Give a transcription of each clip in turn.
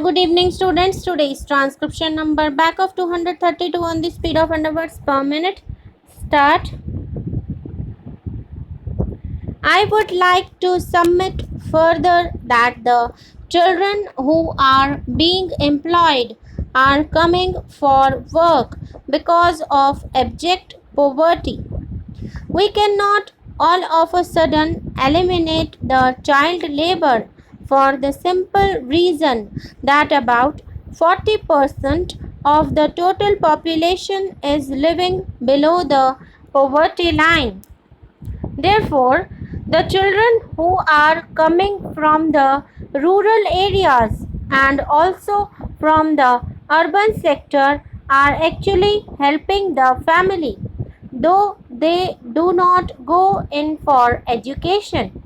Good evening, students. Today's transcription number back of 232 on the speed of underwords per minute. Start. I would like to submit further that the children who are being employed are coming for work because of abject poverty. We cannot all of a sudden eliminate the child labor for the simple reason that about 40% of the total population is living below the poverty line. Therefore, the children who are coming from the rural areas and also from the urban sector are actually helping the family, though they do not go in for education.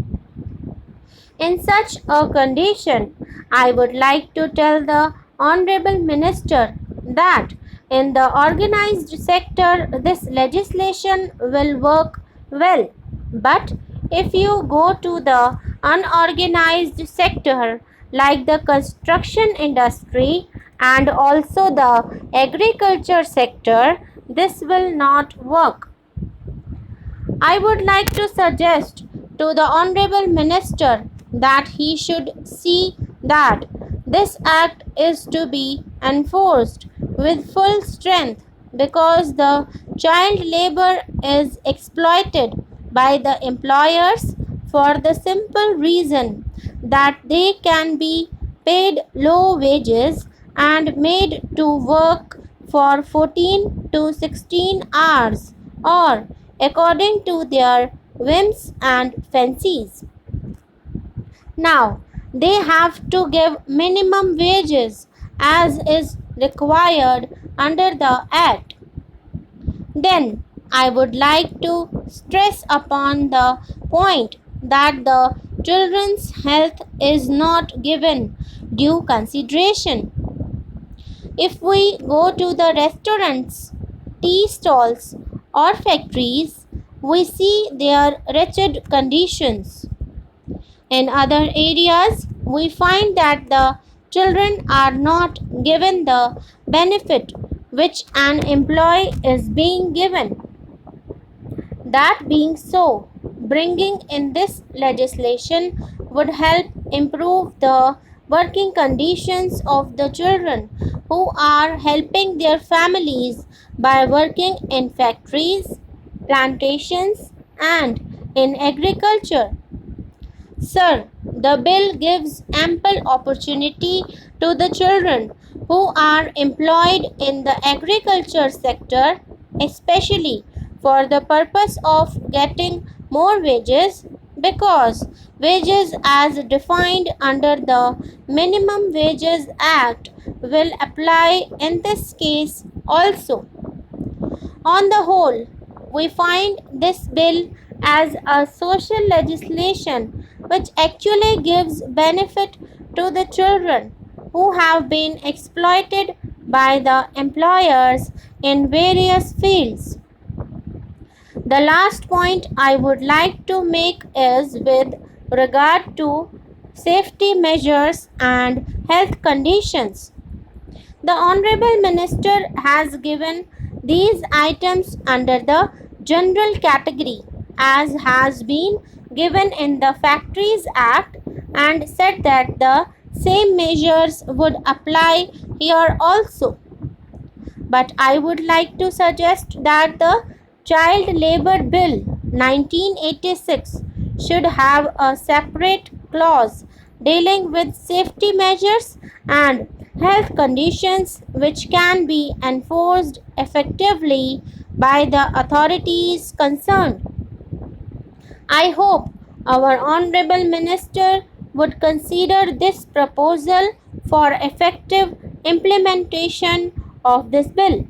In such a condition, I would like to tell the Honorable Minister that in the organized sector this legislation will work well. But if you go to the unorganized sector like the construction industry and also the agriculture sector, this will not work. I would like to suggest to the Honorable Minister that he should see that this act is to be enforced with full strength because the child labor is exploited by the employers for the simple reason that they can be paid low wages and made to work for 14 to 16 hours or according to their whims and fancies. Now, they have to give minimum wages as is required under the Act. Then, I would like to stress upon the point that the children's health is not given due consideration. If we go to the restaurants, tea stalls, or factories, we see their wretched conditions. In other areas, we find that the children are not given the benefit which an employee is being given. That being so, bringing in this legislation would help improve the working conditions of the children who are helping their families by working in factories, plantations, and in agriculture. Sir, the bill gives ample opportunity to the children who are employed in the agriculture sector, especially for the purpose of getting more wages, because wages as defined under the Minimum Wages Act will apply in this case also. On the whole, we find this bill as a social legislation which actually gives benefit to the children who have been exploited by the employers in various fields. The last point I would like to make is with regard to safety measures and health conditions. The Honorable Minister has given these items under the general category as has been given in the Factories Act and said that the same measures would apply here also. But I would like to suggest that the Child Labor Bill 1986 should have a separate clause dealing with safety measures and health conditions which can be enforced effectively by the authorities concerned. I hope our Honorable Minister would consider this proposal for effective implementation of this bill.